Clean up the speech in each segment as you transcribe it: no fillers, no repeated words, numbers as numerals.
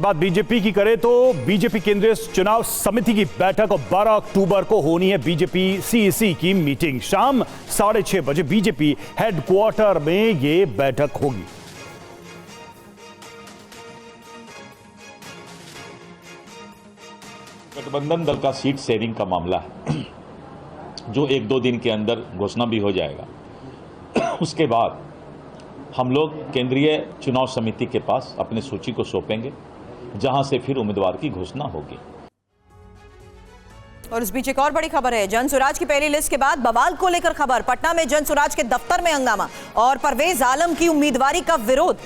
बात बीजेपी की करें तो बीजेपी केंद्रीय चुनाव समिति की बैठक और 12 अक्टूबर को होनी है बीजेपी सीईसी की मीटिंग। शाम 6:30 बजे बीजेपी हेडक्वार्टर में ये बैठक होगी। गठबंधन दल का सीट शेयरिंग का मामला है जो 1-2 दिन के अंदर घोषणा भी हो जाएगा। उसके बाद हम लोग केंद्रीय चुनाव समिति के पास अपनी सूची को सौंपेंगे, जहां से फिर उम्मीदवार की घोषणा होगी। और इस बीच एक और बड़ी खबर है। जनसुराज की पहली लिस्ट के बाद बवाल को लेकर खबर। पटना में जनसुराज के दफ्तर में हंगामा और परवेज आलम की उम्मीदवारी का विरोध।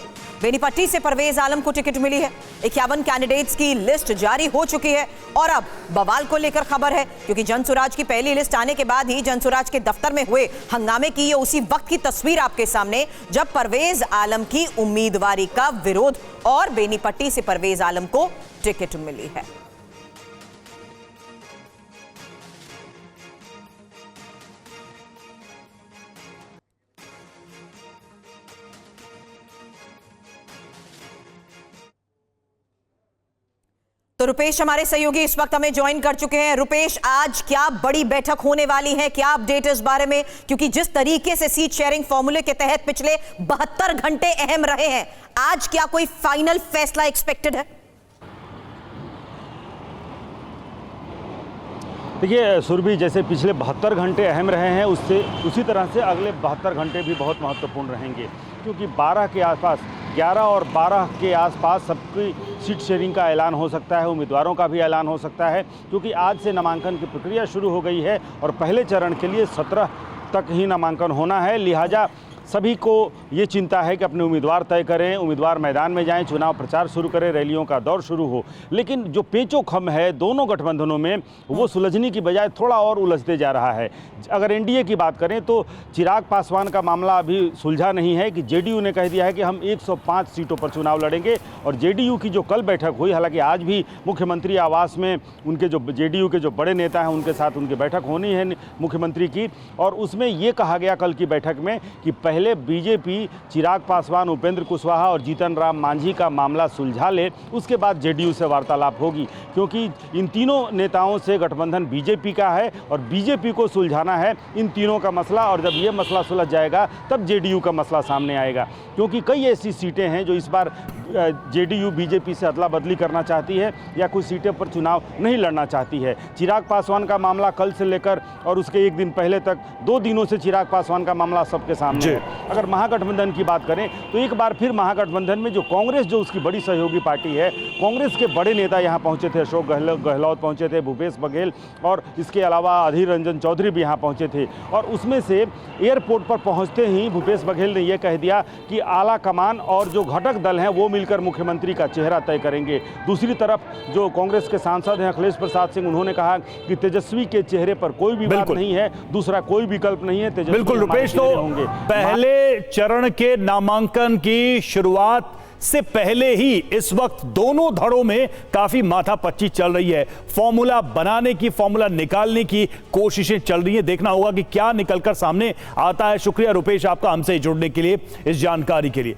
बेनीपट्टी से परवेज आलम को टिकट मिली है। 51 कैंडिडेट्स की लिस्ट जारी हो चुकी है और अब बवाल को लेकर खबर है, क्योंकि जनसुराज की पहली लिस्ट आने के बाद ही जनसुराज के दफ्तर में हुए हंगामे की ये उसी वक्त की तस्वीर आपके सामने, जब परवेज आलम की उम्मीदवारी का विरोध और बेनीपट्टी से परवेज आलम को टिकट मिली है। तो रुपेश हमारे सहयोगी इस वक्त हमें ज्वाइन कर चुके हैं। रुपेश, आज क्या बड़ी बैठक होने वाली है, क्या अपडेट इस बारे में? क्योंकि जिस तरीके से सीट शेयरिंग फॉर्मूले के तहत पिछले 72 घंटे अहम रहे हैं, आज क्या कोई फाइनल फैसला एक्सपेक्टेड है? देखिए सुरभि, जैसे पिछले 72 घंटे अहम रहे हैं, उससे उसी तरह से अगले 72 घंटे भी बहुत महत्वपूर्ण रहेंगे, क्योंकि 12 के आसपास 11 और 12 के आसपास सबकी सीट शेयरिंग का ऐलान हो सकता है, उम्मीदवारों का भी ऐलान हो सकता है, क्योंकि आज से नामांकन की प्रक्रिया शुरू हो गई है और पहले चरण के लिए 17 तक ही नामांकन होना है। लिहाजा सभी को ये चिंता है कि अपने उम्मीदवार तय करें, उम्मीदवार मैदान में जाएं, चुनाव प्रचार शुरू करें, रैलियों का दौर शुरू हो। लेकिन जो पेचोखम है दोनों गठबंधनों में, वो सुलझने की बजाय थोड़ा और उलझते जा रहा है। अगर एनडीए की बात करें तो चिराग पासवान का मामला अभी सुलझा नहीं है कि जेडीयू ने कह दिया है कि हम 105 सीटों पर चुनाव लड़ेंगे। और जेडीयू की जो कल बैठक हुई, हालांकि आज भी मुख्यमंत्री आवास में उनके जो जेडीयू के जो बड़े नेता हैं उनके साथ उनकी बैठक होनी है मुख्यमंत्री की, और उसमें ये कहा गया कल की बैठक में कि पहले बीजेपी चिराग पासवान, उपेंद्र कुशवाहा और जीतन राम मांझी का मामला सुलझा ले, उसके बाद जेडीयू से वार्तालाप होगी, क्योंकि इन तीनों नेताओं से गठबंधन बीजेपी का है और बीजेपी को सुलझाना है इन तीनों का मसला। और जब ये मसला सुलझ जाएगा तब जेडीयू का मसला सामने आएगा, क्योंकि कई ऐसी सीटें हैं जो इस बार जेडीयू बीजेपी से अदला बदली करना चाहती है या कुछ सीटें पर चुनाव नहीं लड़ना चाहती है। चिराग पासवान का मामला कल से लेकर और उसके एक दिन पहले तक 2 दिनों से चिराग पासवान का मामला सबके सामने है। अगर महागठबंधन की बात करें तो एक बार फिर महागठबंधन में जो कांग्रेस, जो उसकी बड़ी सहयोगी पार्टी है, कांग्रेस के बड़े नेता यहाँ पहुँचे थे। अशोक गहलोत पहुँचे थे, भूपेश बघेल और इसके अलावा अधीर रंजन चौधरी भी यहाँ पहुँचे थे। और उसमें से एयरपोर्ट पर पहुँचते ही भूपेश बघेल ने यह कह दिया कि आला कमान और जो घटक दल हैं वो मिलकर मुख्यमंत्री का चेहरा तय करेंगे। दूसरी तरफ जो कांग्रेस के सांसद हैं अखिलेश प्रसाद सिंह, उन्होंने कहा कि तेजस्वी के चेहरे पर कोई भी बात नहीं है, दूसरा कोई विकल्प नहीं है, तेजस्वी बिल्कुल रुपेश, तो पहले चरण के नामांकन की शुरुआत से पहले ही इस वक्त दोनों धड़ों में काफी माथापच्ची चल रही है। फॉर्मूला बनाने की, फॉर्मूला निकालने की कोशिशें चल रही है। देखना होगा कि क्या निकलकर सामने आता है। शुक्रिया रुपेश आपका हमसे जुड़ने के लिए, इस जानकारी के लिए।